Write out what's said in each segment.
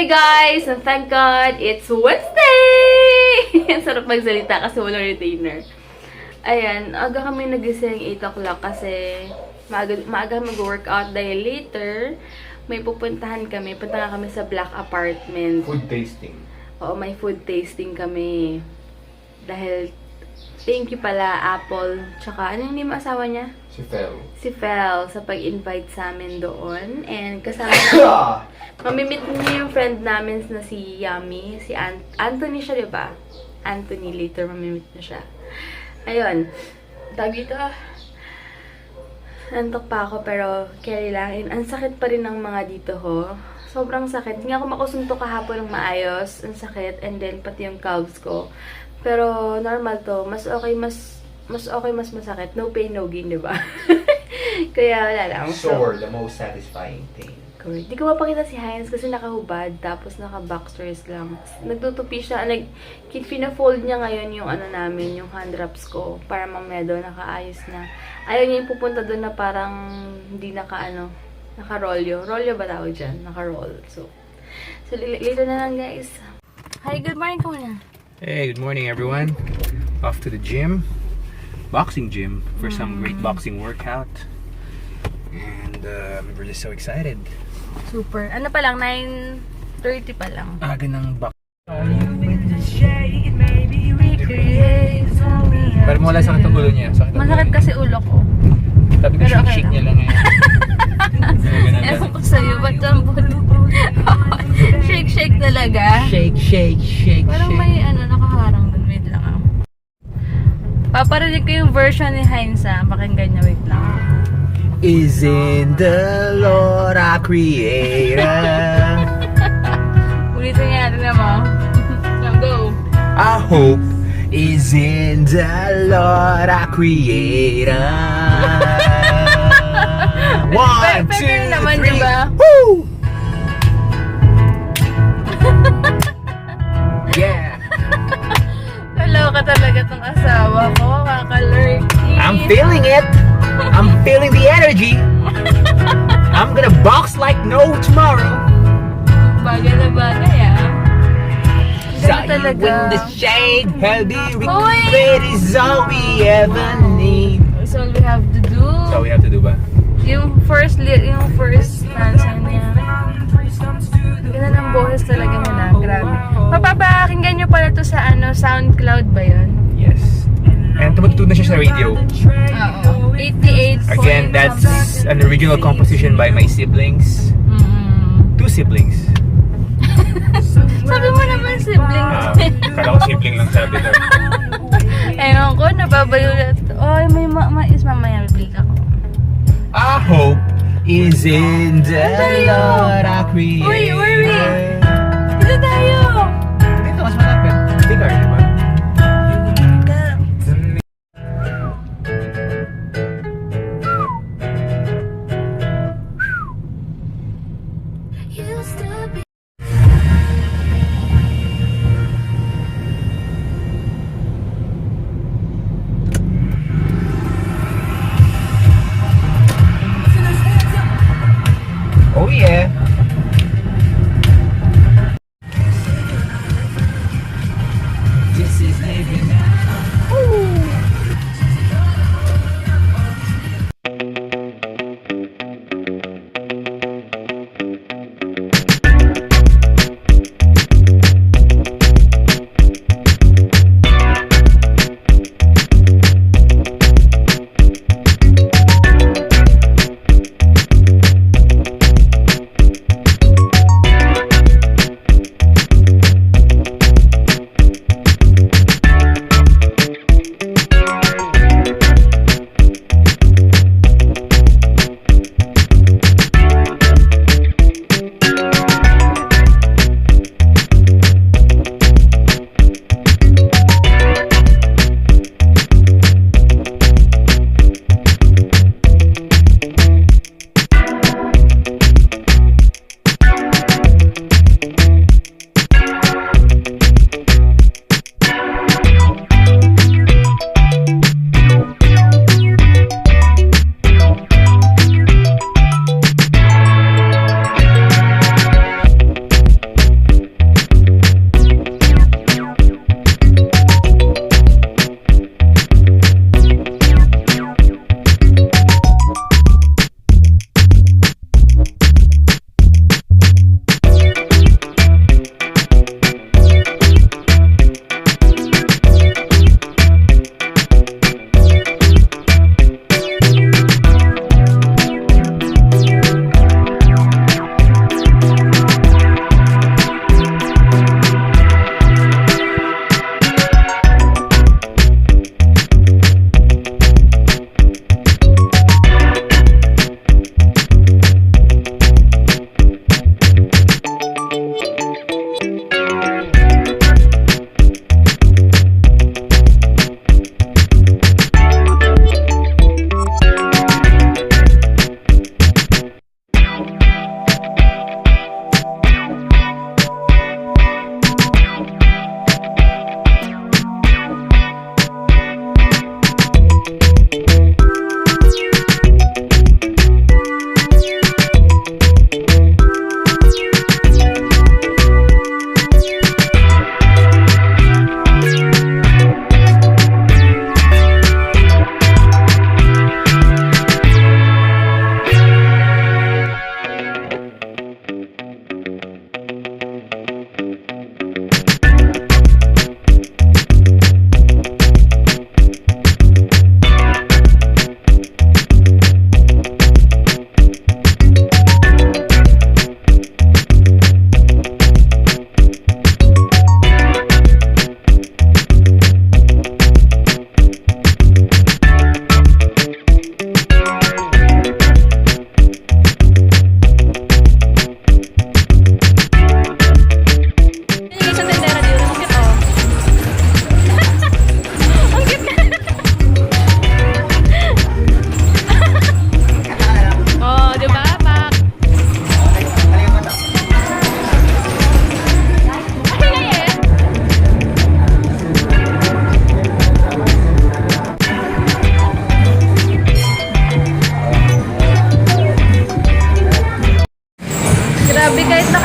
guys! And thank God, it's Wednesday! Ang sarap magsalita kasi walang retainer. Ayan, aga kami nagising 8 o'clock kasi maaga mag-workout dahil later may pupuntahan kami. Punta nga kami sa Black Apartment. Food tasting. Oo, may food tasting kami. Dahil, thank you pala, Apple. Tsaka, ano yung name asawa niya? Si Fel. Si Fel, sa pag-invite sa amin doon. And kasama mamimit niyo yung friend namin na si Yummy. Si Anthony siya, diba? Anthony, later mamimit na siya. Ayun. Tawag dito, nantok pa ako pero carry lang. Ang sakit pa rin ng mga dito ko. Sobrang sakit. Hindi ako makusunto kahapon ng maayos. Ang sakit. And then, pati yung calves ko. Pero, normal to. Mas okay, mas masakit. No pain, no gain, diba? Kaya, wala lang. Sure, the most satisfying thing. Correct. Di ko mapakita si Hines kasi nakahubad. Tapos, naka-boxers lang. Nagtutupi siya. Fina-fold niya ngayon yung ano namin, yung hand wraps ko. Para mamaya doon, nakaayos na. Ayaw niya yung pupunta doon na parang hindi naka-rolyo. Rolyo ba tawag dyan? Naka-roll. So later na lang, guys. Hi, good morning ko na. Hey, good morning everyone. Off to the gym. Boxing gym for some great boxing workout. And we're just so excited. Super. Ano pa lang? 9:30 pa lang. Aga ng box. Pero mo wala sakit ang ulo niya. Masakit kasi ulo ko. Sabi ko, Pero okay shake lang. niya lang ngayon. Ewan ko sa'yo, ba't ang shake talaga. Shake. Parang may nakaharang doon. Wait lang ah. Paparinig ko yung version ni Hines ah. Pakinggan niya, wait lang. Is in the Lord our Creator. Ulitin niya natin na mo. Go. Our hope is in the Lord our Creator. One, Pwede two, naman, three. diba? Woo! Yeah. Kaloka talaga tong asawa ko. Kakalurky. I'm feeling it. I'm feeling the energy. I'm gonna box like no tomorrow. Bagay na bagay ah. Saw Ganda you talaga. in the shade, healthy, Hoy! great is all we ever need. That's all we have to do. So we have to do ba? Yung first stanza niya. Ganda ng boses talaga niya na. Grabe. Mapapakinggan nyo pala to sa SoundCloud ba yun? Yes. And tumutugtog na siya sa radio. Oo. 88. Again, that's an original composition by my siblings. Two siblings. Sabi mo naman siblings. Kala ko sibling lang sabi ko. Ewan ko, nababayulat. Oh, may mamaya biblik ako. Our hope is in the Lord our Creator. Uy, where are we? Dito tayo! Dito, mas malapit. Pilar, di ba? Oh yeah.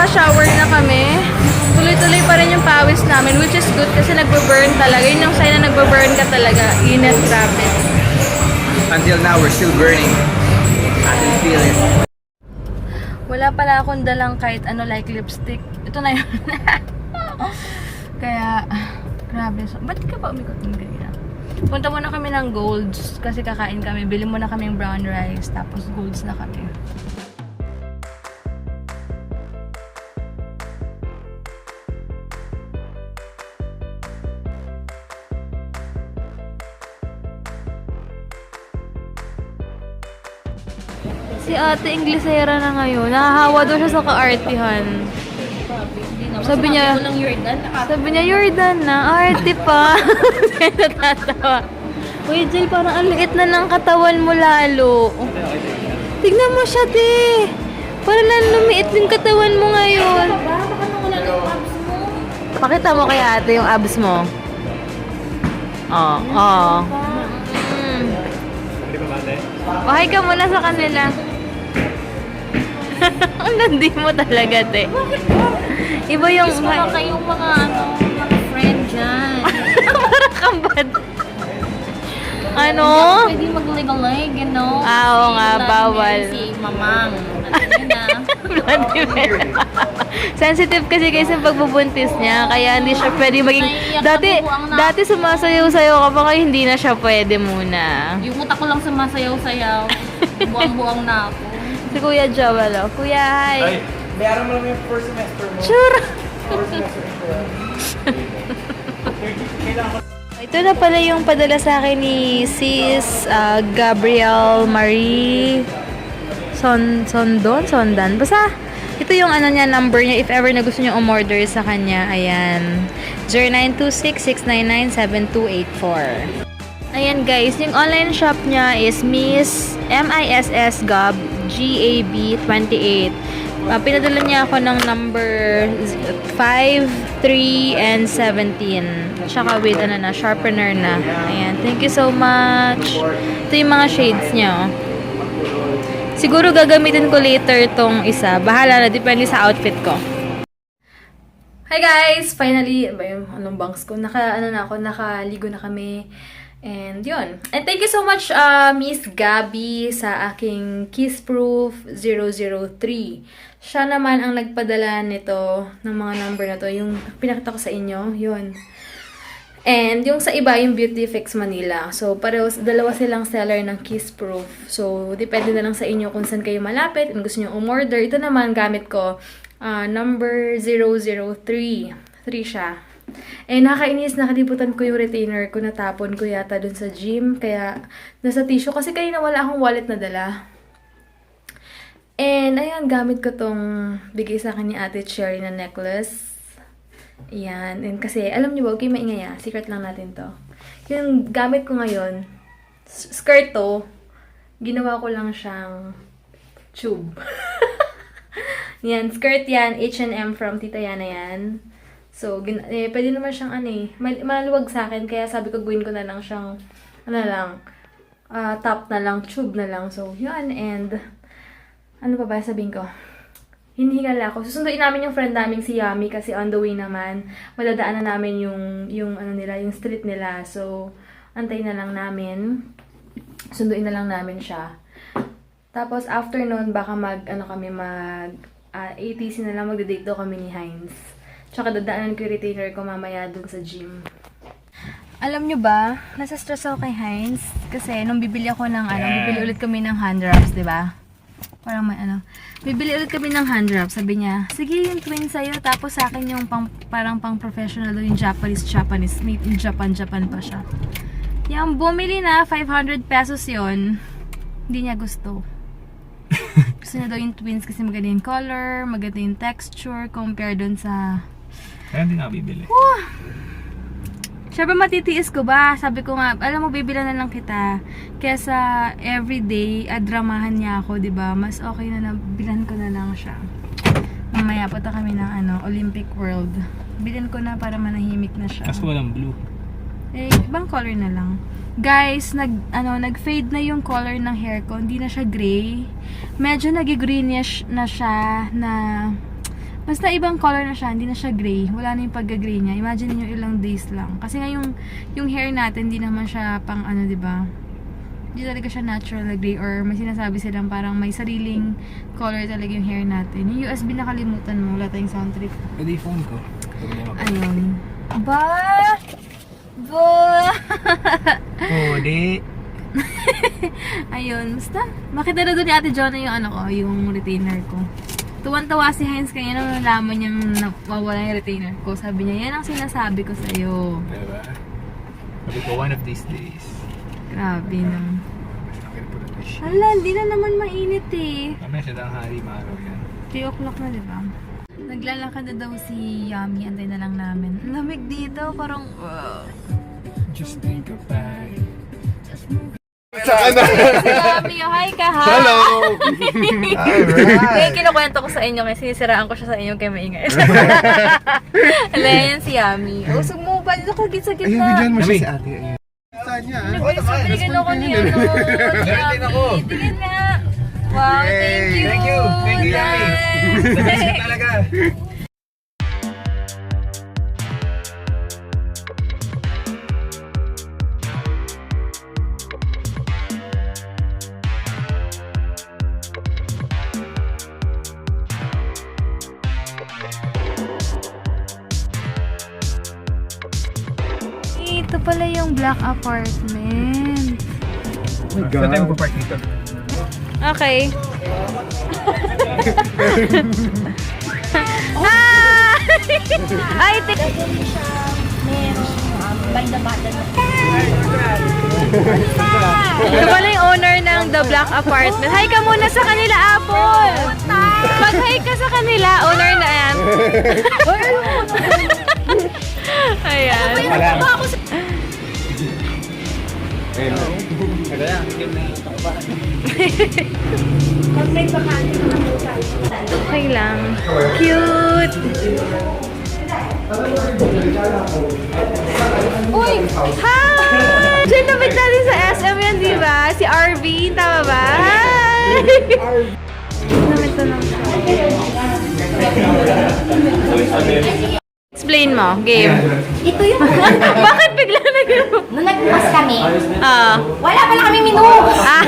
naka-shower na kami. Tuloy-tuloy pa rin yung pawis namin, which is good kasi nagbe-burn talaga. Yun yung sign na nagbe-burn ka talaga. Init, grabe. Until now, we're still burning. I can feel it. Wala pala akong dalang kahit ano like lipstick. Ito na yun. Kaya, grabe. So, ba't ka pa umikot ng ganyan? Punta muna kami ng Golds kasi kakain kami. Bili muna kaming brown rice tapos Golds na kami. Si ate Inglesera na ngayon. Nahahawa daw siya sa kaartihan. Sabi niya, Jordan na, arte pa. Kaya natatawa. Uy, Jill, parang ang liit na ng katawan mo lalo. Tignan mo siya, te. Parang lumiit yung katawan mo ngayon. Pakita mo kay ate yung abs mo. Oo. Bahay ka muna sa kanila. Ang landi mo talaga, te. Iba yung... Para kayong mga friend dyan. Para kang bad. Ano? Pwede mag-leg-leg, you know? Oo nga, bawal. Si Mamang. Ano na? Vladimir. Sensitive kasi sa pagbubuntis niya, kaya hindi siya pwede maging... Dati sumasayaw-sayaw ka pa, kaya hindi na siya pwede muna. Yung utak ko lang sumasayaw-sayaw. Buang-buang na ako. Si Kuya Joel, Kuya, hi. Bayaran mo lang yung first semester mo. Sure. Ito na pala yung padala sa akin ni Sis Gabriel Marie Sondan. Basta, ito yung ano niya, number niya. If ever na gusto niyo umorder sa kanya, ayan. 0926-699-7284. Ayan guys, yung online shop niya is MISS Gab GAB 28. Pinadala niya ako ng number 5, 3, and 17. Tsaka with sharpener na. Ayan, thank you so much. Ito yung mga shades niya. Siguro gagamitin ko later tong isa. Bahala na, depende sa outfit ko. Hi guys! Finally, anong bangs ko? Nakaligo na kami. And yun. And thank you so much, Miss Gabby, sa aking Kiss Proof 003. Siya naman ang nagpadala nito, ng mga number na to. Yung pinakita ko sa inyo, yun. And yung sa iba, yung Beauty Fix Manila. So, dalawa silang seller ng Kiss Proof. So, depende na lang sa inyo kung saan kayo malapit and gusto nyo umorder. Ito naman, gamit ko, number 003. 3 siya. Eh, nakainis, nakalibutan ko yung retainer ko, natapon ko yata dun sa gym. Kaya, nasa tissue. Kasi kanina wala akong wallet na dala. And, ayan, gamit ko tong bigay sa akin ni Ate Cherry na necklace. Ayan. And kasi, alam niyo ba, okay, maingay secret lang natin to. Yung gamit ko ngayon, skirt to, ginawa ko lang siyang tube. Yan, skirt yan, H&M from Tita Yana yan. So, pwede naman siyang maluwag sa akin, kaya sabi ko gawin ko na lang siyang, top na lang, tube na lang. So, yun, and, ano pa ba sabihin ko? Hinihingal ako. Susunduin namin yung friend namin si Yami kasi on the way naman, madadaanan namin yung street nila. So, antay na lang namin. Sunduin na lang namin siya. Tapos, after nun, baka ATC na lang, magda-date daw kami ni Heinz. Tsaka dadaanan ko yung retainer ko mamaya dun sa gym. Alam nyo ba, nasa stress ako kay Heinz. Kasi nung bibili ako ng bibili ulit kami ng hand wraps, diba? Parang bibili ulit kami ng hand wraps. Sabi niya, sige yung twin sa'yo. Tapos sa akin yung parang pang professional, yung Japanese. Made in Japan pa siya. Yung bumili na, 500 pesos yon. Hindi niya gusto. Gusto niya daw yung twins kasi maganda yung color, maganda yung texture, compare dun sa... Kaya hindi na bibili. Siyempre matitiis ko ba? Sabi ko nga, alam mo, bibila na lang kita. Kesa everyday, dramahan niya ako, diba? Mas okay na bilan ko na lang siya. Mamaya punta kami ng Olympic World. Bilan ko na para manahimik na siya. Kaso walang blue. Ibang color na lang. Guys, nag-fade na yung color ng hair ko. Hindi na siya gray. Medyo nag-greenish na siya na Basta ibang color na siya, hindi na siya gray. Wala na yung pagka-gray niya. Imagine niyo ilang days lang. Kasi nga yung hair natin, hindi naman siya pang ano, di ba? Hindi talaga siya natural na gray or may sinasabi silang parang may sariling color talaga yung hair natin. Yung USB nakalimutan mo, wala tayong sound trip. Pwede yung phone ko. Problema pa. Ayun. Ba? Pwede. Ayun, basta. Makita na doon ni Ate Jonah yung ano ko, yung retainer ko. Tuwan-tawa si Heinz kanya nung nalaman niyang nawawala yung retainer ko. Sabi niya, yan ang sinasabi ko sa'yo. Diba? Sabi ko, one of these days. Grabe no. Basta akin po na siya. Hala, hindi na naman mainit eh. Mamaya siya ng hari, maaraw yan. 3 o'clock na, diba? Naglalakad na daw si Yummy. Antay na lang namin. Ang lamig dito, parang... Just think of that. Saan na? Si Yummy, oh, hi ka ha! Hello! Kaya Alright! kinukwento ko sa inyo kasi sinisiraan ko siya sa inyo kaya maingay. Hala, yan si Yummy. Usog mo ba? Dito ka sa Ayun, gitna. bigyan mo siya Yummy. si ate. Ayun. Saan niya? Bigyan ako niya. Galit ako. Tingin nga. Wow, thank you. Thank you. Thank you, Yummy. Guys. Talaga. Ito pala yung black apartment. Oh my Saan tayo God. magpapark dito? Okay. Ah! Ay, Ito pala yung owner ng The Black Apartment. Hi ka muna sa kanila, Apple! Mag-hi ka sa kanila, owner na yan. Ayan. Okay lang. Cute! Uy! Hi! Diyan na natin sa SM yan, di ba? Si RV, tama ba? Hi! Namit na lang siya. Explain mo, game. Ito yung Bakit bigla na yun? nung nagbukas kami, Ah. wala pala kami menu. Ah.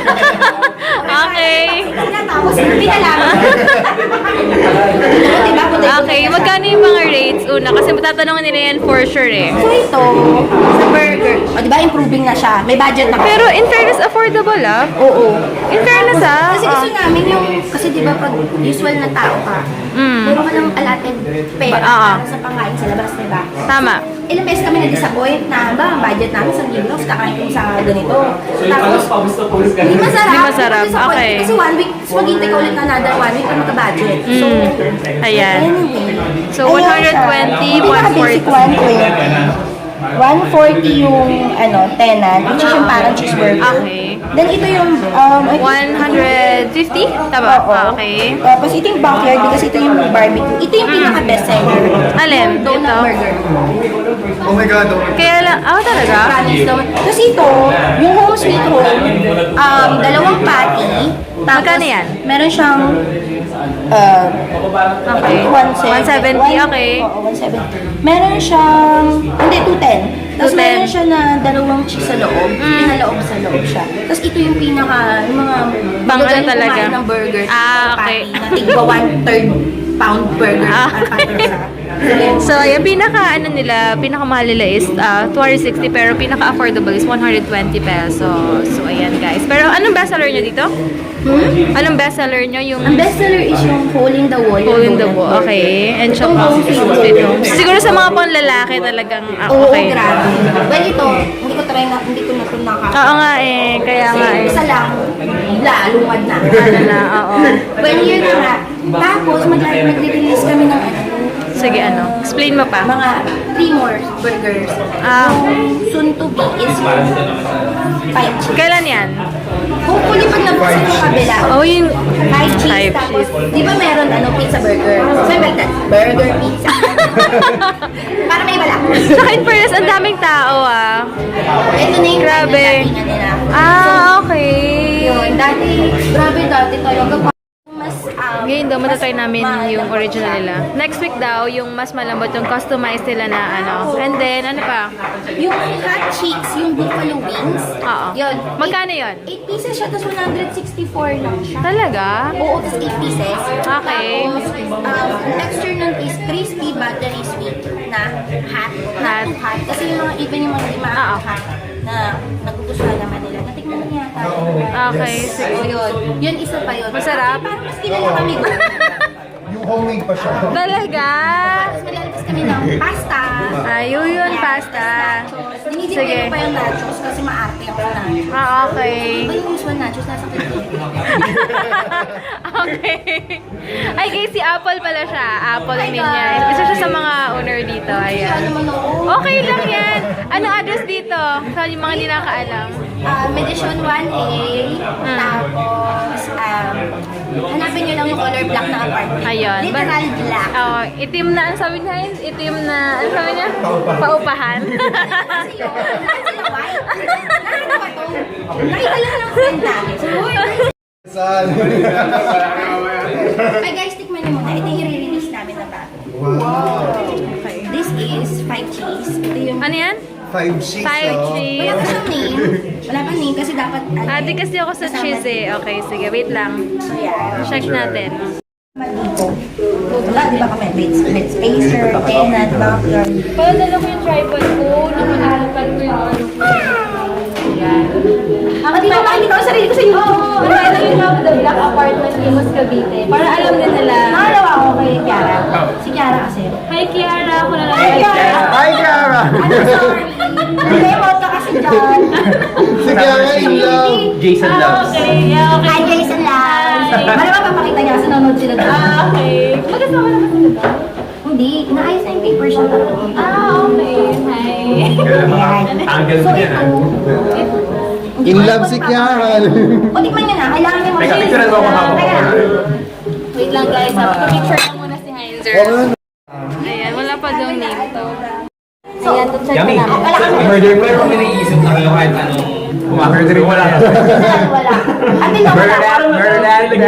Okay. Tapos hindi na lang. Diba? Okay, magkano yung mga rates una? Kasi matatanungan nila yan for sure eh. So ito, sa burger, o diba improving na siya, may budget na. Pero in fairness, affordable ah. Oo. In fairness ah. Kasi gusto namin yung, kasi diba pag usual na tao ka, meron ka ng allotted pera para sa pangkain sa labas, diba? Tama. Ilang beses kami na-disappoint na ba, ang budget namin sa libros, kakain ko sa ganito. Tapos, hindi masarap. Hindi masarap, Disappoint. okay. Kasi 1 week, maghintay ka ulit na another 1 week para magka-budget. So, Ayan. anyway. So, 120, 140. 140 yung ano, tenant, which is yung parang cheeseburger. Okay. Then ito yung 150? Tama? Oo. Okay. Tapos ito yung backyard because ito yung barbecue. Ito yung pinaka-best seller. Alin? Yung donut Ito? burger. Oh my God. Oh my God. Kaya lang, talaga? Promise naman. Kasi ito, yung home sweet home, dalawang patty. Tapos, Magkano yan? meron siyang Okay. 170, okay. Oo, 170. Meron siyang, hindi, 210. Tapos 210. meron siya na dalawang cheese sa loob. Pinaloob sa loob siya. Tapos ito yung pinaka, yung mga Pang ano magaling talaga? kumain ng burger. Okay. Patty, na tigwa 1/3 pound burger. Ah. Sarap. So, yung pinaka, ano nila, pinakamahal nila is 260, pero pinaka-affordable is 120 pesos. So, ayan guys. Pero, anong bestseller nyo dito? Anong bestseller nyo? Yung Ang bestseller is yung Hole in the Wall. Hole in the Wall. Okay. And Itong chocolate. home sweet home. Siguro sa mga panlalaki talagang, Oo, okay. grabe. Well, ito, hindi ko na ito naka. Oo nga eh. Kaya nga eh. Isa lang, lumad na. Ano na, oo. Well, yun na nga. Tapos, mag-release kami ng Sige, ano? Explain mo pa. mga 3 more burgers. Ah. Yung soon to be is 5 cheese. Kailan yan? Hopefully, pag nabuksan yung kabila, Oh, yung 5 cheese. Five Tapos, cheese. di ba meron pizza burger? So, like that, burger pizza. Para may bala. Saka in fairness, ang daming tao ah. Ito na yung Grabe. datingan nila. Ah, okay. Yun, dati talaga mas Ngayon daw, matatry namin yung original nila. Next week daw, yung mas malambot, yung customized nila na ano. And then, ano pa? Yung hot cheeks, yung buffalo wings. Oo. Yun. Magkano yun? 8 pieces siya, tapos 164 lang siya. Talaga? Oo, tapos 8 pieces. Okay. Tapos, texture nun is crispy, buttery, sweet na hot. Not too hot. Kasi yung mga, even yung mga hindi Oo. hot na nagugustuhan naman nila. Natikman mo niya tayo. Okay, sige. So, yun. Yun, isa pa yun. Masarap? Parang mas kilala kami doon. Yung homemade pa siya. Talaga? Tapos malalabas kami ng pasta. Ayun yun, pasta. Dinidip Sige. ko pa yung nachos kasi maarte ako na. Okay. Iba yung usual nachos, nasa kitchen. Okay. Ay, guys, si Apple pala siya. Apple ang name niya. Isa siya sa mga owner dito. Ayan. Ano naman ako? Okay lang yan. Anong address dito? Sa yung mga hindi nakaalam. Medisyon 1A. Tapos, hanapin nyo lang yung color black na apartment. Ayun. Literal black. Oh, itim na, ang sabi niya, itim na, ano sabi niya? Paupahan. Kasi yun, lahat sila white. Lahat na ba to? Nakita lang ng friend namin. So, Saan? ay guys, tikman niyo muna. Ito yung i-release namin na bago. Wow. This is 5 cheese. Ito yung... Ano yan? 5 sheets. 5 Wala cheese. pa siyang name. Wala pa name kasi dapat... Di kasi ako sa cheese eh. Okay, sige, wait lang. So yeah. Check natin. Dito. Wala, di ba kami? Bed spacer, tenant, backyard. Para dala ko yung tripod ko, nakalakad ko yung ano ko. Yan. Ako di ba makikita ko sarili ko sa inyo? Oo, ano yung love the black apartment ni Mas Cavite. Para alam din nila. Nakalawa ako kay Kiara. Si Kiara kasi. Hi Kiara, ako na lang. Hi, Kiara! Hi, Kiara! Ano, sorry. Nag-emote ka kasi dyan. Si Kiara in love. Jason loves. Okay, yeah, okay. Hi, Jason lang. Malamang papakita niya kasi nanonood sila doon. Okay. Magkasama naman sila ba? Hindi, inaayos na yung paper siya talaga. Okay. Hi. Angle So mo yan, ito, In love si Kiara. o tikman niyo na, kailangan niyo Teka, picturean mo ako habang Teka ako. Wait lang guys, picture lang muna si Heinzer. Ayan, wala pa daw name to. Ayan, to check Yummy. na namin. Murder mo yung iniisip na kayo kahit anong kumakaroon. Wala. Wala. Ate na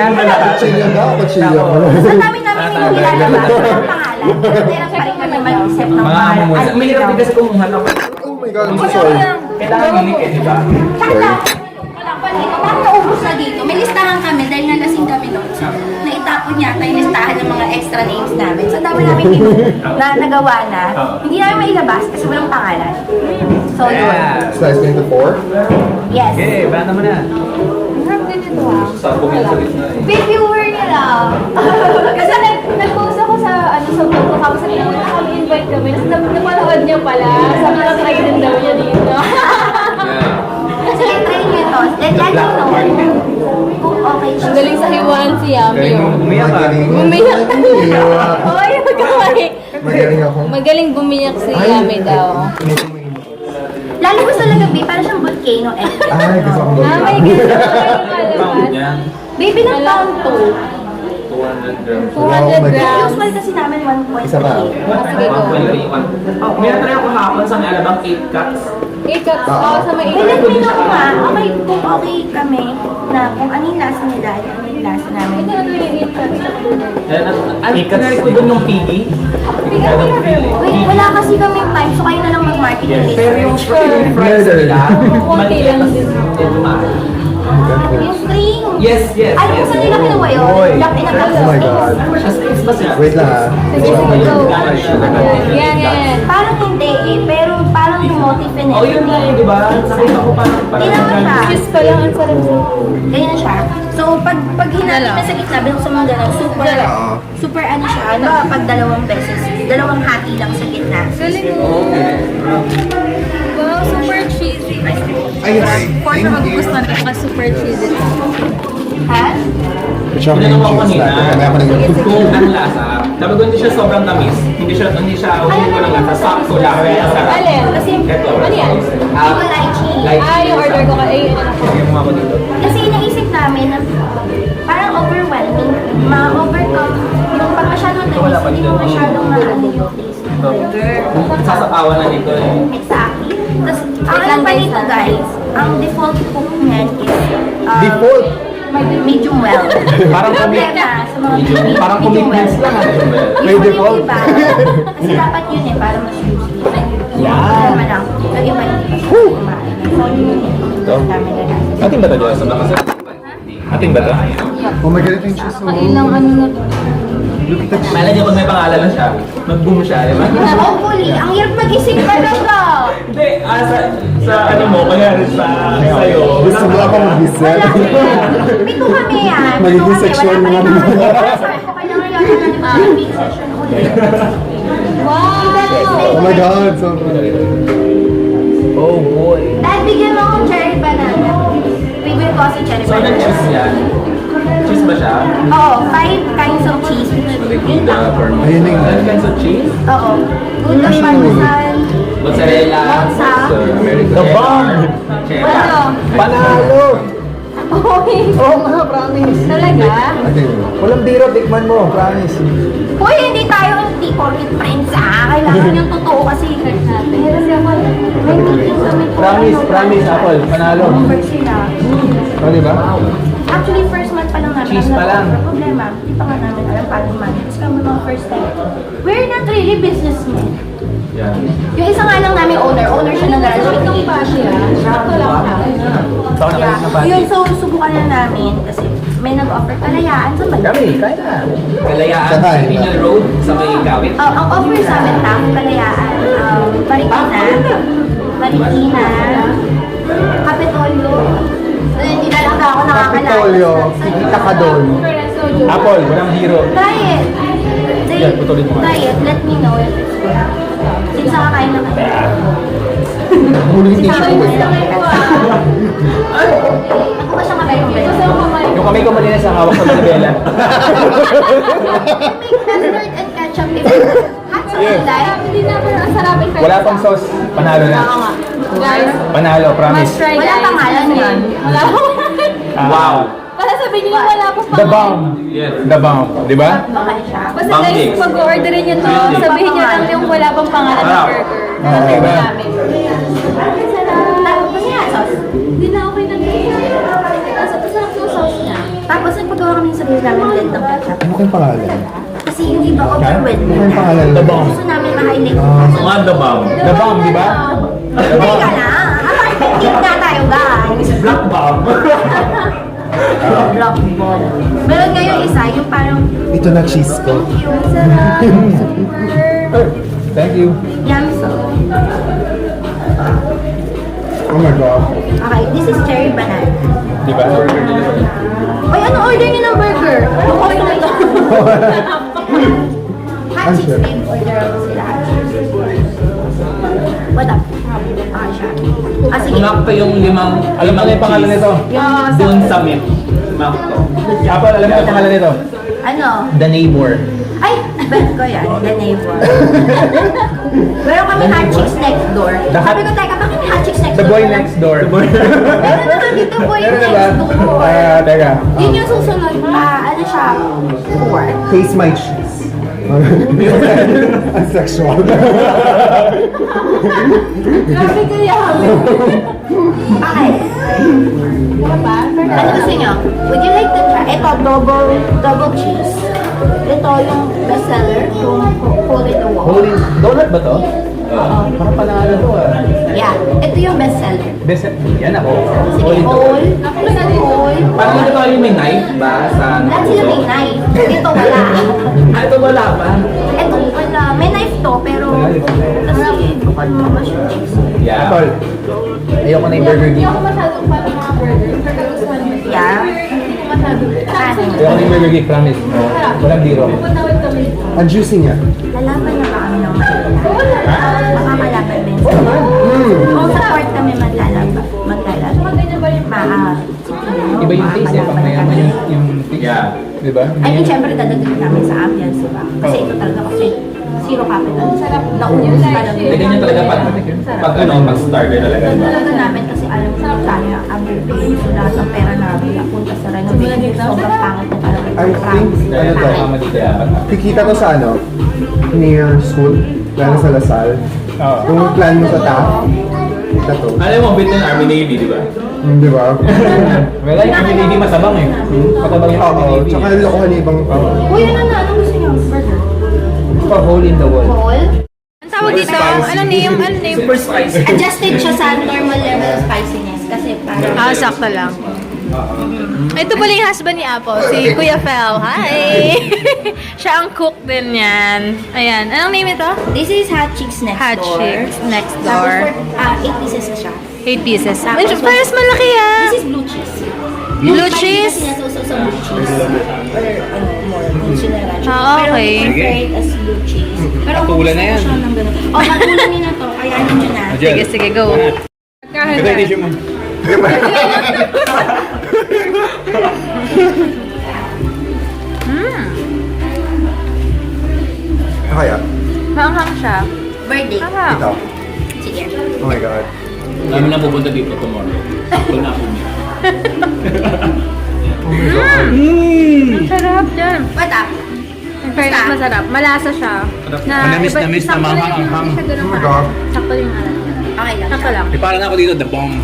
wala. Kutsilyo ba? Kutsilyo. Sa dami namin yung nilalabas, ang pangalan. Kaya pa rin kami mag-isip ng Mga pangalan. amoy. May hirap din kasi kumuha ako. Oh my God, I'm so sorry. Kailangan ginig eh, di ba? Wala pa dito. Parang naubos na dito. May listahan kami dahil nalasing kami noon. Naitapon yata yung listahan ng mga extra names namin. So, dami namin na nagawa na. Hindi namin mailabas kasi walang pangalan. So, yun. Yeah. Slice into 4. Yes. Okay, bata mo na. Harap din ito ha. Sa bumili sa gitna eh. Viewer nila. Kasi nag-post ako sa vlog ko. Tapos sabi naman, invite kami. Tapos napanood niya pala. Sabi na try din daw niya dito. Sige, try nyo ito. Let me know kung okay siya. Ang galing sa hiwan si Yami. Umiyak ka. Bumiyak Umiyak. Oy, magaling. Magaling ako. Magaling bumiyak si Yami daw. Lalo gusto lang gabi, para siyang volcano effect. Ay, gusto ko Ah, may Pound niya. Baby ng pound 2. 200 grams. 200 Oh my grams. Usual kasi namin 1.8. Isa pa. Sige ko. 1.31. May natry ako hapon sa may alabang 8 cuts. 8 cups. Oo, sa may May nag-meet ako nga, okay, kung okay kami na kung ano yung lasa nila, ano yung lasa namin. Ito na ito yung 8 cups. Ano kanari ko doon yung piggy? Wait, wala kasi kami time, so kayo na lang mag-marketing Pero yung research. fries nila, Konti lang din. medyo mahal. Yung string! Yes, yes, Ay, kung saan nila kinuha yun? Oy. Lock in a box. Oh my God. Siya space ba siya? Wait lang ha. Sige, sige, go. Yan, yan. Parang hindi eh, pero parang yung motif yun Oh, yun nga eh, di ba? Nakita ko parang Hindi naman siya. Cheese pa lang, ang sarap sa Ganyan siya. So, pag hinati na sa gitna, binuksan mo gano'n, super ano siya, ano, pag dalawang beses, dalawang hati lang sa gitna. Galing mo. Wow, super cheesy. Ay, For sure, magugustuhan ko ka super cheesy. Ha? Siya ko yung cheese natin. Mamaya ko na yung kung ang lasa. Sabi ko hindi siya sobrang tamis. Hindi siya hindi ko lang lasa. Sakto lang. Kaya sarap. Alin? Kasi, Ito. ano yan? Hindi ko lychee. Yung order ko ka. Ay, ano ko. Yung mga ko dito. Kasi inaisip namin na parang overwhelming, ma-overcome yung pag masyadong tamis, hindi mo masyadong maano yung taste. Kung sasapawan na dito eh. Exactly. Tapos, ang ano pa nito guys, ang default cook niyan is default. medium well. Parang problema sa mga Parang medium well. commitments lang, May Usually default. yung iba, kasi dapat yun eh, para mas juicy. Yan. Problema lang. Yung iba hindi pa siya kumain. So yun yun. Dami na lang. Ating ba ito, Diyos? Ating ba ito? Oh my God, ito yung cheese. Oh. Ilang ano na to. Look at the Malay niyo pag may pangalan na siya, mag-boom siya, di ba? Hopefully, ang hirap mag-isip talaga. Hindi, sa ano mo, kaya sa'yo. Gusto mo ako mag-isip? Pito kami yan. Magiging section Wala na pa rin naman. ako kailangan lang natin mag-meet session ulit. Wow! Oh my God, so Oh boy. Dad, bigyan mo akong cherry banana. Favorite ko kasi cherry So, ano banana. cheese yan? Cheese ba siya? Oo, 5 kinds of cheese. Yun lang. ayun na Five yun. kinds of cheese? Oo. Gouda, parmesan. Mozzarella. Mozza. American The bomb! cheddar. Ano? Panalo! Uy, Oo nga, promise. talaga? Ate, Walang biro, tikman mo, promise. Uy, hindi tayo hindi porket friends Kailangan yung totoo kasi card natin. Kasi ako, may meeting kami po. Promise, Apple, panalo. First sila. Oh, di ba? Actually, first month pa lang namin. Cheese pa lang. Ang problema, hindi pa nga namin alam paano manage. Kami mga first time. We're not really businessmen. Yeah. Yung isa nga lang namin owner siya ng garage. Itong pa siya. Sakto lang siya. Saan na kayo ng party? Yung so, subukan na namin kasi may nag-offer kalayaan sa Manila. Kami, kaya na. Kalayaan, Sakay. Middle Road, sa may Kawit. Ang offer sa amin, kalayaan, Marikina, Kapitolyo. Hindi na lang ako nakakalala. Kapitolyo, kikita ka doon. Apple, walang hero. Diet. Yan, putulin mo. Diet, let me know if it's good. Since nakakain naman. Huli yung tissue ko. Ako ba siya mabay-mabay? Yung kamay ko malina sa hawak sa Manibela. Mustard and ketchup. Hot sauce diet. Hindi na ako nasarapin kayo. Wala pang sauce, panalo na. Guys, Panalo, promise. try Wala guys. pangalan yan. Wala Wow. Basta sabihin niyo wala po The bomb. Yes. The bomb, di ba? Bakal siya. Basta Bomb guys, cakes. pag orderin niyo to, sabihin niyo lang yung wala pang pangalan ng burger. Okay ba? Namin. Tapos yung hot sauce. Hindi na ako pinag-iisa. Masarap yung sauce niya. Tapos nagpagawa kami ng sarili namin blend ng ketchup. Ano kayong pangalan? Kasi hindi ba overwhelming Ano kayong na. pangalan? The bomb. Gusto namin ma-highlight. So nga, the bomb. The bomb, di ba? Teka na. Apartment nga tayo, guys. Black bomb. Block ball. Meron nga yung isa, yung parang Ito na cheese ko. yung sarap. Thank you. Yum so. Oh my God. Okay, this is cherry banana. Di ba? Ay, ano order niyo ng burger? Yung oil na to. Hot chicks din. Order ako sila. Hot chicks. What up? Okay siya. Ah, sige. Makto yung limang Alam mo na yung pangalan nito? Doon sa myth. Makto. Apple, alam mo yung pangalan nito? Ano? The Neighbor. Ay, bet ko yan. The neighbor. Meron kami hot chicks next door. The hot- Sabi ko, teka, bakit may hot chicks next The door? boy next door. Meron naman dito boy Meron na ba? next door. Teka. Yun yung susunod pa. Ano siya? Pork. Taste my cheese. Asexual. Grabe kaya kami. Okay. Ano gusto nyo? Would you like to try? Ito, double cheese. Ito yung bestseller, yung Hole in the Wall. Holy donut ba to? Parang panalo to ah. Yeah, ito yung bestseller. Best, yan ako. Sige, whole. Whole. Parang ito ba yung may knife ba? Sa Lahat sila may knife. Ito wala. ito wala pa. Ito wala. May knife to, pero kasi bukal mo ba siya cheese? Yeah. Apple. Ayoko na yung Burger Hindi King. ako masyadong fan ng mga burger. Pero gustuhan niyo. Yeah. Hindi ko masyadong. Ano? Ayoko na yung Burger King, promise. Walang biro. Punawid kami. Ang juicy niya. Lalaban na ba kami ng Manila? Makakalaban din sila. Kung sa court kami maglalaban. Ganyan ba yung Iba yung taste eh, pang mayaman yung taste. Yeah. Di ba? I mean, syempre dadagdag namin sa ambience, diba? Kasi ito talaga kasi zero capital. Sarap. Naubos pa lang. Hindi ganyan talaga pag ano, pag starter talaga. Talaga namin kasi alam mo kung yung ambience. So lahat ng pera namin napunta sa renovation. Sobrang pangit na talaga. I think, ano to? Tama dito yapat. Kikita ko sa ano? Near school. Lalo sa Lasal. Oo. Kung plan mo sa TAF, kita to. Alam mo, bit ng Army Navy, di ba? Di ba? Well, like, hindi matabang eh. Matabang yung Oo, tsaka lokohan yung ibang... Uy, ano gusto niyo? Burger? pa hole in the wall. Whole? Ang tawag dito, ano name? Super spicy. Adjusted siya sa normal level of spiciness. Kasi parang... Sakto lang. Ito pala yung husband ni Apo, si Kuya Fel. Hi! Siya ang cook din yan. Ayan. Anong name ito? This is Hot Chicks Next Hot Door. Chicks Next Tapos Door. 8 pieces siya. 8 pieces. Tapos, Parang malaki ah. This is blue cheese. Blue cheese? Kasi nasuso sa blue cheese. Or more, blue ranch. Ah, okay. Pero we prefer it as blue cheese. Pero Matulan na yan. siya ng ganun. Oh, matulan niyo na to. Kaya nandiyo na. Sige, sige, go. Ito yung tissue mo. Kaya? Hanghang siya. Birthday. Hanghang. Ito. Sige. Oh my God. Namin na pupunta dito tomorrow. Kung na kami. Oh my God. Ang sarap dyan. What up? In fairness, masarap. Malasa siya. Manamis-namis na sakto lang mahanghang. yung- hindi siya ganun Oh my ka- God. Sakto yung alam niya. Okay lang. Sakto lang. Eh, parang ako dito, the bomb.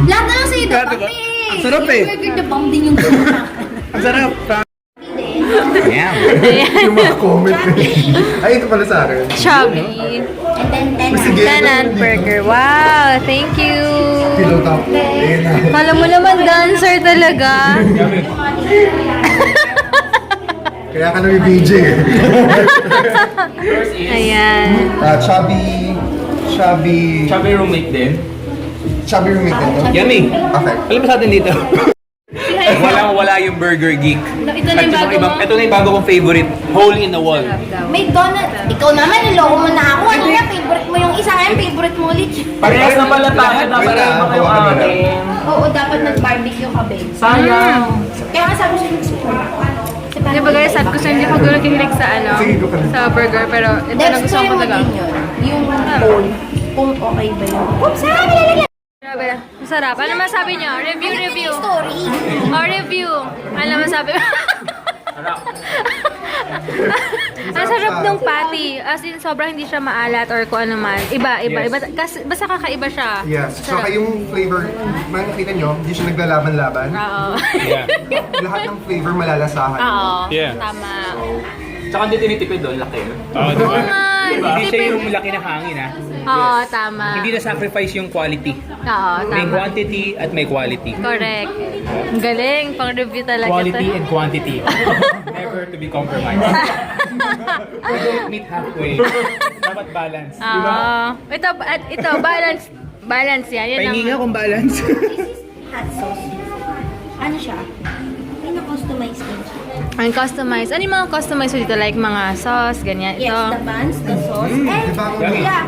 Lahat na lang sa'yo, the Lahat, bomb diba? eh. Ang sarap eh. Burger, the bomb din yung gusto mo. Ang sarap. Damn. Yung mga comment eh. Ay, ito pala sa akin. Chubby. And then, Sige. Tenant burger. Wow, thank you. Pillow top. Ayan na. Kala mo naman dancer talaga. Kaya ka nang BJ eh. Ayan. Chubby Chubby roommate din. roommate din to. Yummy. Okay. Alam mo sa atin dito? Wala yung Burger Geek. Ito na yung bago mo? Ito na yung bago kong favorite. Hole in the wall. May donut. Ikaw naman, niloko mo na ako. Ano na, favorite mo yung isa ngayon, favorite mo ulit. Parehas na pala tayo. Dapat Wait lang, naman yung hawakan mo na. akin. Oo, dapat nag-barbecue ka, babe. Sayang. Kaya nga sabi siya, Di ba guys, sabi ko sa hindi ko gano'n kinilig sa Sige, go ka na. sa burger, pero ito na gusto ko talaga. Yung bowl, kung okay ba yun. Oops, saan ka nilalagyan? Grabe, masarap. Ano masabi niyo? Review. Story. Review. Ano masabi? Ang sarap ng patty. As in, sobrang hindi siya maalat or kung ano man. Iba. Kasi, basta kakaiba siya. Yes. Sarap. Saka yung flavor, makikita nyo, hindi siya naglalaban-laban. Oo. Yeah. Lahat ng flavor malalasahan. Oo. Yeah. Tama. Tsaka hindi tinitipid doon, laki. Oo, diba? Oo nga. Hindi siya yung laki na hangin ha. Oo, tama. Hindi na-sacrifice yung quality. Oo, May tama. quantity at may quality. Correct. Ang galing. Pang-review talaga Quality to. and quantity. Never to be compromised. We don't meet halfway. Dapat balance. Oo. Ito, balance. Balance yan. Yan Pahingi nga ang... kung balance. This is hot sauce. Ano siya? May na-customize din siya. Ang customized. Ano yung mga customized dito? Like mga sauce, ganyan. Yes, Ito. the buns, the sauce, and Yummy. yeah,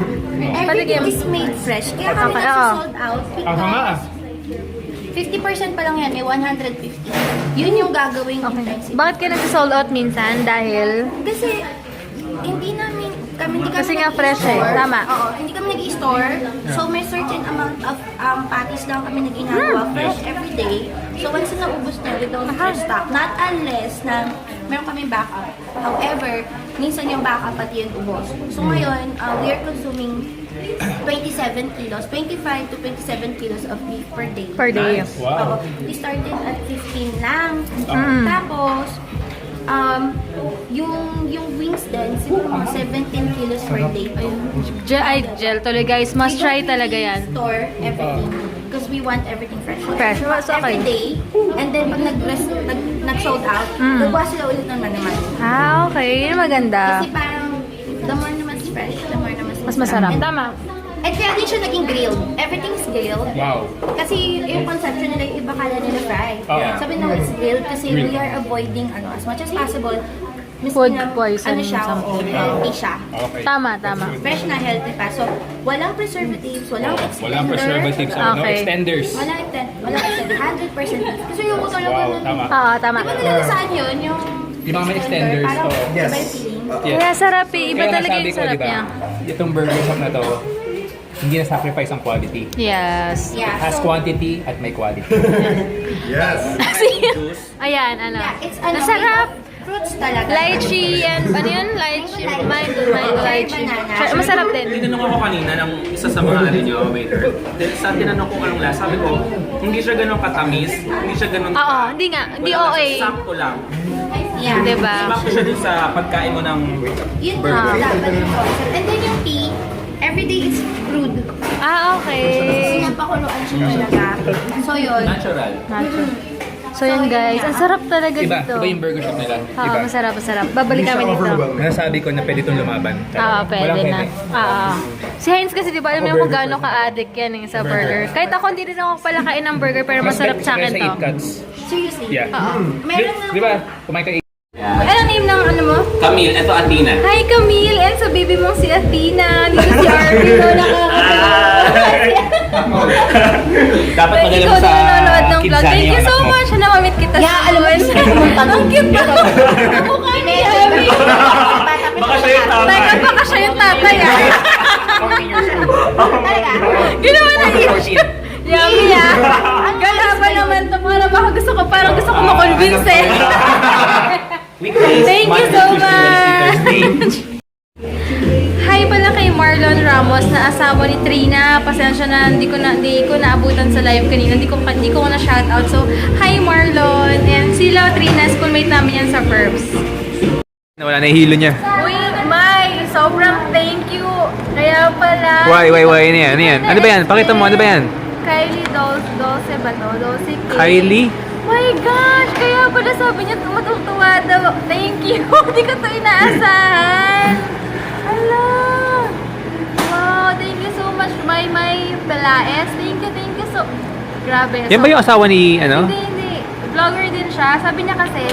everything Patigim. is made fresh. Kaya kami Okay, oo. sold out Ang hanga. because 50% pa lang yan, may 150. Yun yung gagawing intensive. Bakit ka nag-sold out minsan? Dahil... Kasi hindi kami Kasi nga fresh eh. nag-i-store. Tama. Oo, hindi kami nag-i-store. So may certain amount of patties lang kami nag-ginagawa fresh every day. So once na naubos na, we don't restock. Not unless na meron kami backup. However, minsan yung backup pati yung ubos. So ngayon, we are consuming 27 kilos, 25 to 27 kilos of beef per day. Per day. Oo. We started at 15 lang. Tapos, yung wings din, siguro mga 17 kilos per day. Gel tuloy guys. Must try talaga yan. Store everything. Because we want everything fresh. Fresh. Mas okay. Every day. And then, pag nag-sold out, nagwa sila ulit ng naman. Ah, okay. Yun ang maganda. Kasi parang, the more na mas fresh, the more na Mas masarap. And, Tama. and kaya din siya naging grilled. Everything's grilled. Wow. Kasi yung conception nila, yung iba kala nila fry. Yeah. Sabi na it's grilled kasi we are avoiding as much as possible. Food poison, Ano siya, something. healthy siya. Okay. Tama. Fresh na healthy pa. So, walang preservatives, walang extender. Walang preservatives or no Okay. extenders. Walang extender. 100% beef. Kasi yung talaga Wow, nun. tama. Oo, tama. Di ba talaga saan yun? Yung Yung mga may extenders, Parang oo. iba Yes. yung feeling. Yeah. Kaya sarap eh. Iba Kaya talaga nasabi yung ko, sarap diba, niya. itong burger shop na to, hindi na-sacrifice ang quality. Yes. Yeah, Has so, quantity at may quality. Yes. Kasi, ayan, ano. Yeah, it's ano, Masarap. Fruits talaga. Lychee and ano yun? Lychee. Mango lychee. Banana. Masarap din. Tinanong ako kanina ng isa sa mga ano nyo, waiter. Sa tinanong ko anong lasa, sabi ko, hindi siya ganun katamis, hindi siya ganun Oo, hindi nga. Hindi wala OA. lasa, sakto lang. Yeah. Diba? Sakto siya dun sa pagkain mo ng Yun na dapat yung concept. And then yung tea, everyday is brewed. Ah, okay. Pinapakuluan siya talaga. So yun. natural. So yun guys, ang sarap talaga Iba, dito. iba yung burger shop nila. Oo, Iba. masarap. Babalik kami dito. Nasabi ko na pwede itong lumaban. Oo, pwede Walang na. pwede. Oo. Si Heinz kasi di ba alam niyo kung gaano ka-addict yan sa burger. Kahit ako hindi rin ako pala kain ng burger pero masarap sa akin to. Sa 8 cuts. Seriously. Yeah. Meron na. Di ba? Kumain ka Anong name ng ano mo? Camille, eto Athena. Hi Camille! And sa baby mong si Athena. Dito si Arvin. Dapat magalang Ikaw sa din nanonood ng vlog. Kidzania Thank you yung so anak mo. much na mamit kita Yeah, alam mo, gusto ko pumunta Ang doon. cute ba? Mukha ni Abby. Baka siya yung tama. Teka, baka siya yung tatay ah. Ginawa na yun. Yummy ah. Ang gala pa naman to. Parang gusto ko makonvince eh. Thank you so much. Hi pala kay Marlon Ramos na asawa ni Trina. Pasensya na hindi ko naabutan sa live kanina. Hindi ko na shout out. So, hi Marlon. And sila Trina, schoolmate namin yan sa Perps. Wala na hilo niya. Uy, May, sobrang thank you. Kaya pala. Why? Ano yan? Ano ba yan? Pakita mo, ano ba yan? Kylie Dulce ba to? Dulce K. Kylie? My gosh! Kaya pala sabi niya matutuwa daw. Thank you! Hindi ko to inaasahan. Hala! Wow! Thank you so much, May Pelaes. Thank you so... Grabe. Yan ba yung asawa ni, ano? Hindi. Vlogger din siya. Sabi niya kasi,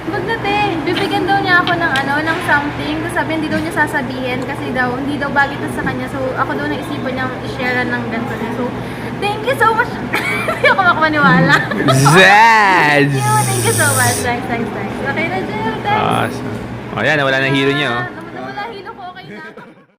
wag na te, bibigyan daw niya ako ng something. Tapos sabi, hindi daw niya sasabihin kasi daw, hindi daw bagay ito sa kanya. So, ako daw naisipan niyang i-share ng ganito niya. So, thank you so much. Hindi ako makapaniwala. Zaz! Thank you so much. Thanks. Okay na, Jill. Thanks. Awesome. O yan, nawala na hilo niya, oh. Nawala hilo ko. Okay na.